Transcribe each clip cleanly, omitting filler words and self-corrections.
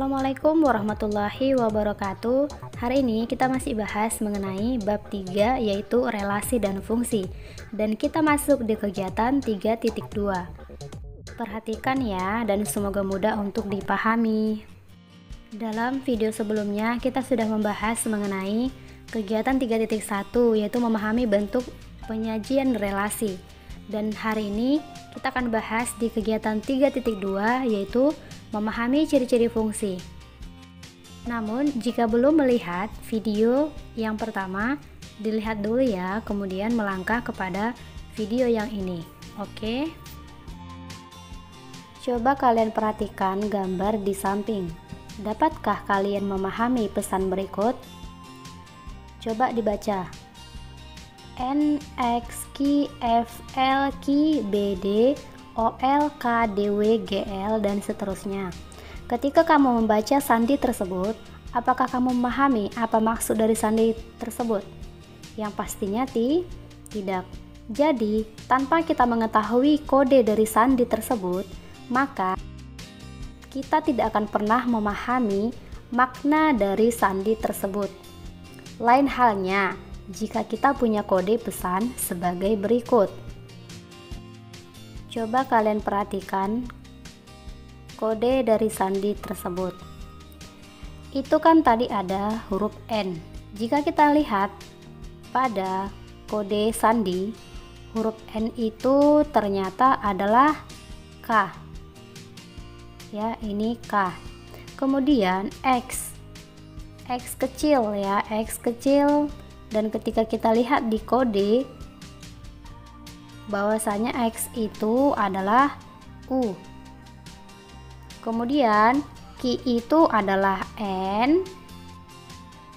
Assalamualaikum warahmatullahi wabarakatuh. Hari ini kita masih bahas mengenai bab 3, yaitu relasi dan fungsi. Dan kita masuk di kegiatan 3.2. Perhatikan ya, dan semoga mudah untuk dipahami. Dalam video sebelumnya kita sudah membahas mengenai kegiatan 3.1, yaitu memahami bentuk penyajian relasi. Dan hari ini kita akan bahas di kegiatan 3.2, yaitu memahami ciri-ciri fungsi. Namun, jika belum melihat video yang pertama, dilihat dulu ya, kemudian melangkah kepada video yang ini. Oke? Coba kalian perhatikan gambar di samping. Dapatkah kalian memahami pesan berikut? Coba dibaca. N, X, Q, F, L, Q, B, D, OL, K, DW, GL, dan seterusnya. Ketika kamu membaca sandi tersebut, apakah kamu memahami apa maksud dari sandi tersebut? Yang pastinya tidak. Jadi, tanpa kita mengetahui kode dari sandi tersebut, maka kita tidak akan pernah memahami makna dari sandi tersebut. Lain halnya, jika kita punya kode pesan sebagai berikut. Coba kalian perhatikan kode dari sandi tersebut. Itu kan tadi ada huruf N. Jika kita lihat pada kode sandi, huruf N itu ternyata adalah K. Ya, ini K. Kemudian X. X kecil ya, X kecil, dan ketika kita lihat di kode bahwasanya X itu adalah U. Kemudian Q itu adalah N,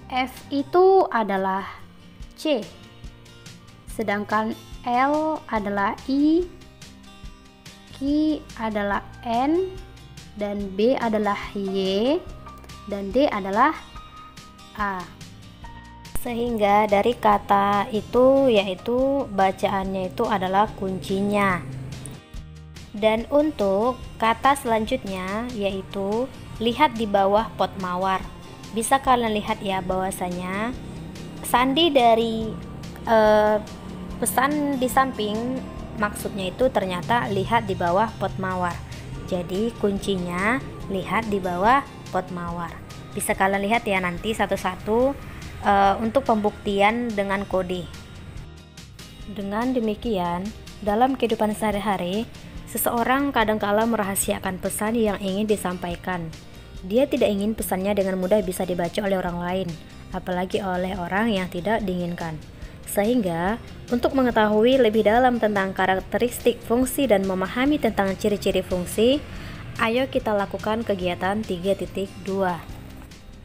F itu adalah C, sedangkan L adalah I, Q adalah N, dan B adalah Y, dan D adalah A. Sehingga dari kata itu, yaitu bacaannya itu adalah kuncinya. Dan untuk kata selanjutnya, yaitu lihat di bawah pot mawar. Bisa kalian lihat ya bahwasanya sandi dari pesan di samping, maksudnya itu ternyata lihat di bawah pot mawar. Jadi kuncinya lihat di bawah pot mawar. Bisa kalian lihat ya nanti satu-satu untuk pembuktian dengan kode. Dengan demikian, dalam kehidupan sehari-hari, seseorang kadangkala merahasiakan pesan yang ingin disampaikan. Dia tidak ingin pesannya dengan mudah bisa dibaca oleh orang lain, apalagi oleh orang yang tidak diinginkan. Sehingga, untuk mengetahui lebih dalam tentang karakteristik fungsi dan memahami tentang ciri-ciri fungsi, ayo kita lakukan kegiatan 3.2.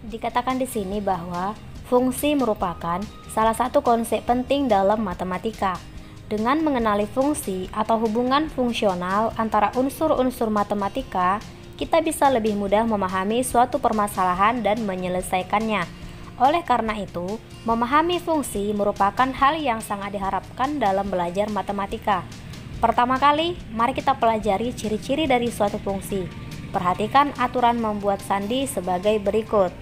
Dikatakan di sini bahwa fungsi merupakan salah satu konsep penting dalam matematika. Dengan mengenali fungsi atau hubungan fungsional antara unsur-unsur matematika, kita bisa lebih mudah memahami suatu permasalahan dan menyelesaikannya. Oleh karena itu, memahami fungsi merupakan hal yang sangat diharapkan dalam belajar matematika. Pertama kali, mari kita pelajari ciri-ciri dari suatu fungsi. Perhatikan aturan membuat sandi sebagai berikut.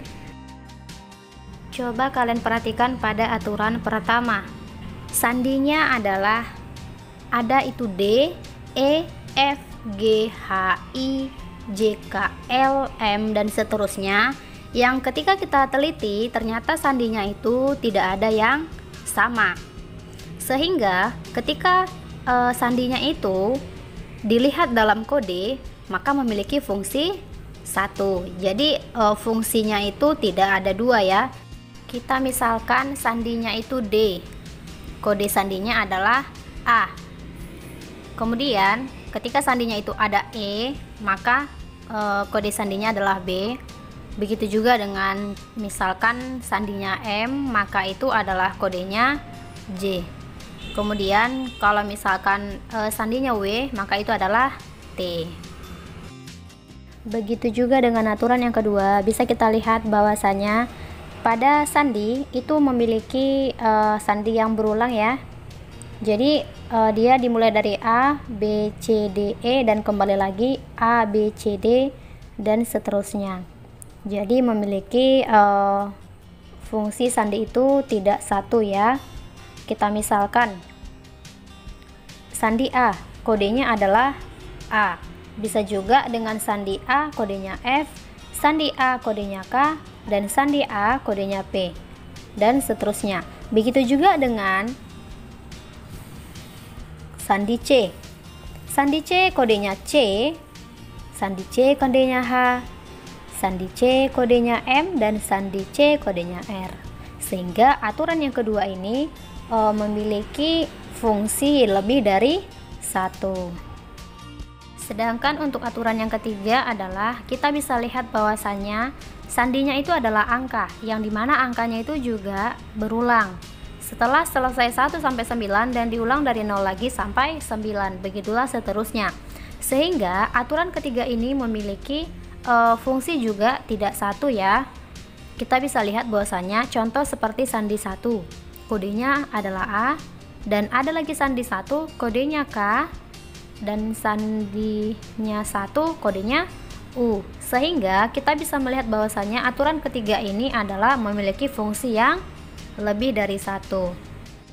Coba kalian perhatikan pada aturan pertama. Sandinya adalah ada itu D, E, F, G, H, I, J, K, L, M, dan seterusnya. Yang ketika kita teliti ternyata sandinya itu tidak ada yang sama. Sehingga ketika sandinya itu dilihat dalam kode, maka memiliki fungsi 1. Jadi fungsinya itu tidak ada 2 ya. Kita misalkan sandinya itu D, kode sandinya adalah A. Kemudian ketika sandinya itu ada E, maka kode sandinya adalah B. Begitu juga dengan misalkan sandinya M, maka itu adalah kodenya J. Kemudian kalau misalkan sandinya W, maka itu adalah T. Begitu juga dengan aturan yang kedua, bisa kita lihat bahwasanya pada sandi itu memiliki sandi yang berulang ya. Jadi dia dimulai dari A, B, C, D, E, dan kembali lagi A, B, C, D, dan seterusnya. Jadi memiliki fungsi sandi itu tidak satu ya. Kita misalkan sandi A, kodenya adalah A. Bisa juga dengan sandi A kodenya F, sandi A kodenya K, dan sandi A kodenya P, dan seterusnya. Begitu juga dengan sandi C. Sandi C kodenya C, sandi C kodenya H, sandi C kodenya M, dan sandi C kodenya R. Sehingga aturan yang kedua ini memiliki fungsi lebih dari satu. Sedangkan untuk aturan yang ketiga adalah kita bisa lihat bahwasanya sandinya itu adalah angka, yang dimana angkanya itu juga berulang. Setelah selesai 1 sampai 9 dan diulang dari 0 lagi sampai 9, begitulah seterusnya. Sehingga aturan ketiga ini memiliki fungsi juga tidak satu ya. Kita bisa lihat bahwasanya contoh seperti sandi 1, kodenya adalah A, dan ada lagi sandi 1 kodenya K, dan sandinya 1 kodenya U. Sehingga kita bisa melihat bahwasanya aturan ketiga ini adalah memiliki fungsi yang lebih dari satu.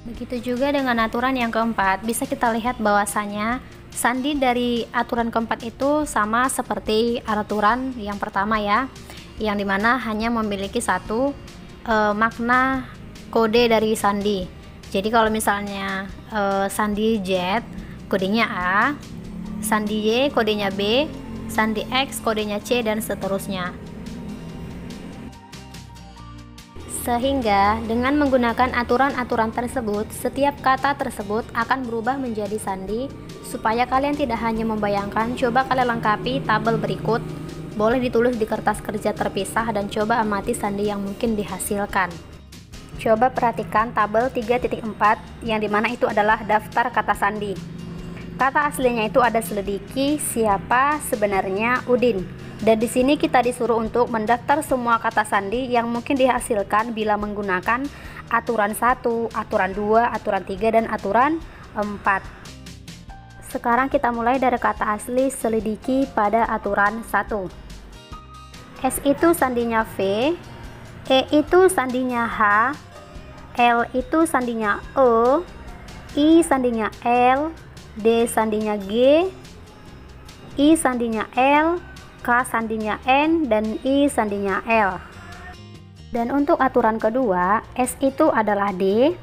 Begitu juga dengan aturan yang keempat, bisa kita lihat bahwasanya sandi dari aturan keempat itu sama seperti aturan yang pertama ya, yang dimana hanya memiliki satu makna kode dari sandi. Jadi kalau misalnya sandi Z kodenya A, sandi Y kodenya B, sandi X kodenya C, dan seterusnya. Sehingga dengan menggunakan aturan-aturan tersebut, setiap kata tersebut akan berubah menjadi sandi. Supaya kalian tidak hanya membayangkan, coba kalian lengkapi tabel berikut. Boleh ditulis di kertas kerja terpisah dan coba amati sandi yang mungkin dihasilkan. Coba perhatikan tabel 3.4 yang dimana itu adalah daftar kata sandi. Kata aslinya itu ada selidiki siapa sebenarnya Udin. Dan di sini kita disuruh untuk mendaftar semua kata sandi yang mungkin dihasilkan bila menggunakan aturan 1, aturan 2, aturan 3, dan aturan 4. Sekarang kita mulai dari kata asli selidiki pada aturan 1. S itu sandinya V, E itu sandinya H, L itu sandinya E, I sandinya L, D sandinya G, I sandinya L, K sandinya N, dan I sandinya L. Dan untuk aturan kedua, S itu adalah D,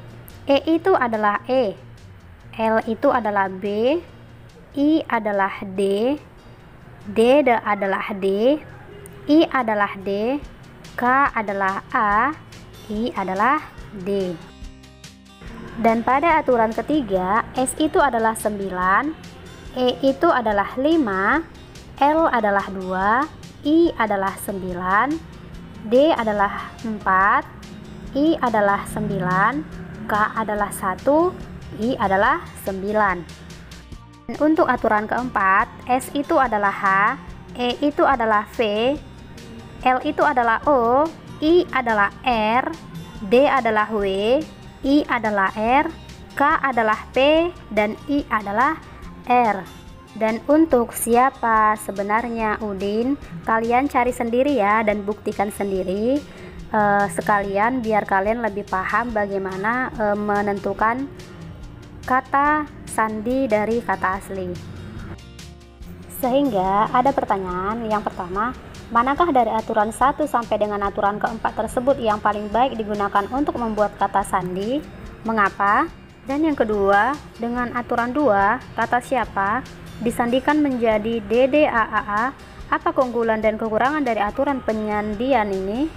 E itu adalah E, L itu adalah B, I adalah D, D adalah D, I adalah D, K adalah A, I adalah D. Dan pada aturan ketiga, S itu adalah 9, E itu adalah 5, L adalah 2, I adalah 9, D adalah 4, I adalah 9, K adalah 1, I adalah 9. Dan untuk aturan keempat, S itu adalah H, E itu adalah V, L itu adalah O, I adalah R, D adalah W, I adalah R, K adalah P, dan I adalah R. Dan untuk siapa sebenarnya Udin, kalian cari sendiri ya dan buktikan sendiri sekalian biar kalian lebih paham bagaimana menentukan kata sandi dari kata asli. Sehingga ada pertanyaan yang pertama, manakah dari aturan 1 sampai dengan aturan keempat tersebut yang paling baik digunakan untuk membuat kata sandi? Mengapa? Dan yang kedua, dengan aturan 2, kata siapa disandikan menjadi DDAAA, apa keunggulan dan kekurangan dari aturan penyandian ini?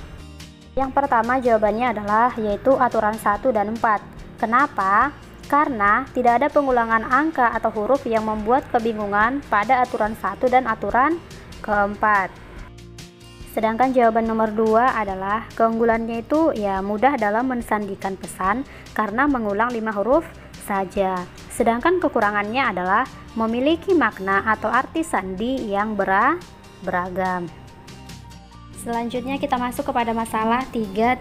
Yang pertama jawabannya adalah yaitu aturan 1 dan 4. Kenapa? Karena tidak ada pengulangan angka atau huruf yang membuat kebingungan pada aturan 1 dan aturan keempat. Sedangkan jawaban nomor 2 adalah keunggulannya itu ya mudah dalam mensandikan pesan karena mengulang 5 huruf saja. Sedangkan kekurangannya adalah memiliki makna atau arti sandi yang beragam. Selanjutnya kita masuk kepada masalah 3.4.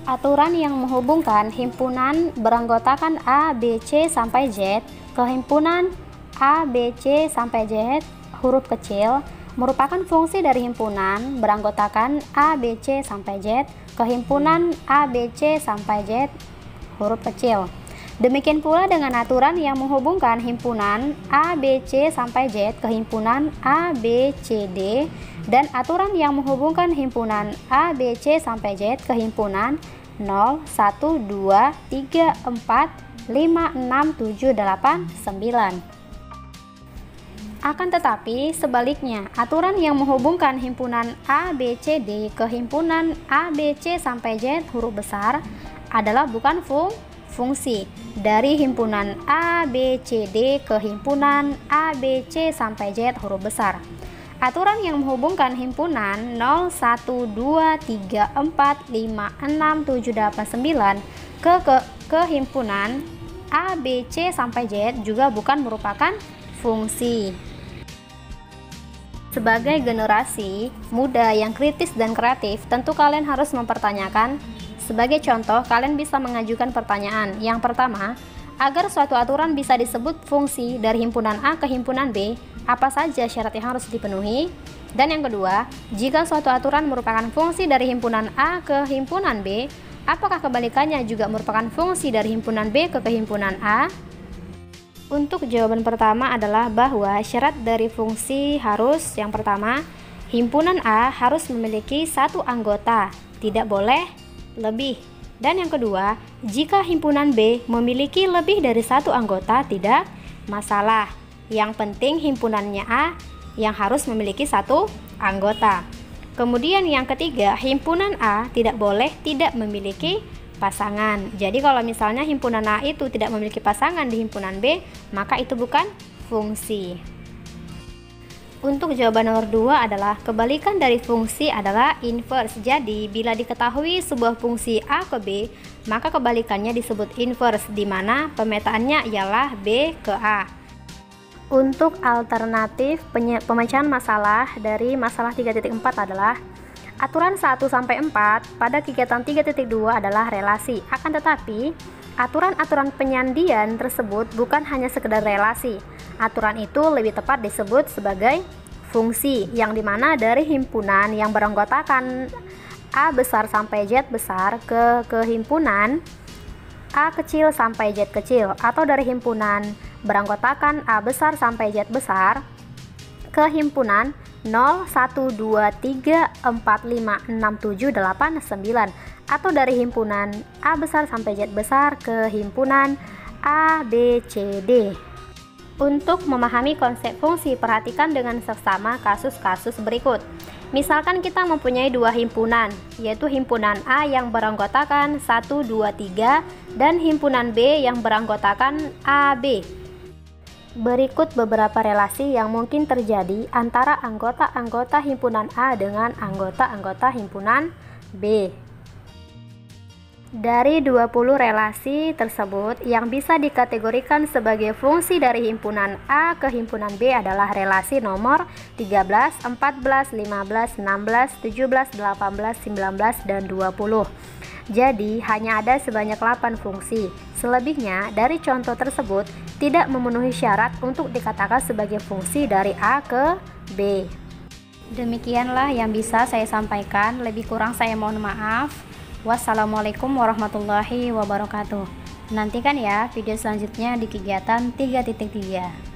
Aturan yang menghubungkan himpunan beranggotakan A, B, C sampai Z ke himpunan A, B, C sampai Z huruf kecil merupakan fungsi dari himpunan beranggotakan A, B, C sampai Z ke himpunan A, B, C sampai Z huruf kecil. Demikian pula dengan aturan yang menghubungkan himpunan A, B, C sampai Z ke himpunan A, B, C, D dan aturan yang menghubungkan himpunan A, B, C sampai Z ke himpunan 0, 1, 2, 3, 4, 5, 6, 7, 8, 9. Akan tetapi sebaliknya, aturan yang menghubungkan himpunan A, B, C, D ke himpunan A, B, C sampai Z huruf besar adalah bukan fungsi dari himpunan A, B, C, D ke himpunan A, B, C sampai Z huruf besar. Aturan yang menghubungkan himpunan 0, 1, 2, 3, 4, 5, 6, 7, 8, 9 ke himpunan A, B, C sampai Z juga bukan merupakan fungsi. Sebagai generasi muda yang kritis dan kreatif, tentu kalian harus mempertanyakan. Sebagai contoh, kalian bisa mengajukan pertanyaan. Yang pertama, agar suatu aturan bisa disebut fungsi dari himpunan A ke himpunan B, apa saja syarat yang harus dipenuhi? Dan yang kedua, jika suatu aturan merupakan fungsi dari himpunan A ke himpunan B, apakah kebalikannya juga merupakan fungsi dari himpunan B ke himpunan A? Untuk jawaban pertama adalah bahwa syarat dari fungsi harus yang pertama, himpunan A harus memiliki satu anggota, tidak boleh lebih. Dan yang kedua, jika himpunan B memiliki lebih dari satu anggota tidak masalah. Yang penting himpunannya A yang harus memiliki satu anggota. Kemudian yang ketiga, himpunan A tidak boleh tidak memiliki pasangan. Jadi kalau misalnya himpunan A itu tidak memiliki pasangan di himpunan B, maka itu bukan fungsi. Untuk jawaban nomor 2 adalah kebalikan dari fungsi adalah inverse. Jadi bila diketahui sebuah fungsi A ke B, maka kebalikannya disebut inverse, di mana pemetaannya ialah B ke A. Untuk alternatif pemecahan masalah dari masalah 3.4 adalah aturan 1-4 pada kegiatan 3.2 adalah relasi. Akan tetapi, aturan-aturan penyandian tersebut bukan hanya sekedar relasi. Aturan itu lebih tepat disebut sebagai fungsi, yang dimana dari himpunan yang beranggotakan A besar sampai Z besar ke himpunan A kecil sampai Z kecil, atau dari himpunan beranggotakan A besar sampai Z besar ke himpunan 0, 1, 2, 3, 4, 5, 6, 7, 8, 9, atau dari himpunan A besar sampai Z besar ke himpunan A, B, C, D. Untuk memahami konsep fungsi, perhatikan dengan seksama kasus-kasus berikut. Misalkan kita mempunyai dua himpunan, yaitu himpunan A yang beranggotakan 1, 2, 3 dan himpunan B yang beranggotakan A, B. Berikut beberapa relasi yang mungkin terjadi antara anggota-anggota himpunan A dengan anggota-anggota himpunan B. Dari 20 relasi tersebut, yang bisa dikategorikan sebagai fungsi dari himpunan A ke himpunan B adalah relasi nomor 13, 14, 15, 16, 17, 18, 19, dan 20. Jadi, hanya ada sebanyak 8 fungsi. Selebihnya dari contoh tersebut tidak memenuhi syarat untuk dikatakan sebagai fungsi dari A ke B. Demikianlah yang bisa saya sampaikan. Lebih kurang saya mohon maaf. Wassalamualaikum warahmatullahi wabarakatuh. Nantikan ya video selanjutnya di kegiatan 3.3.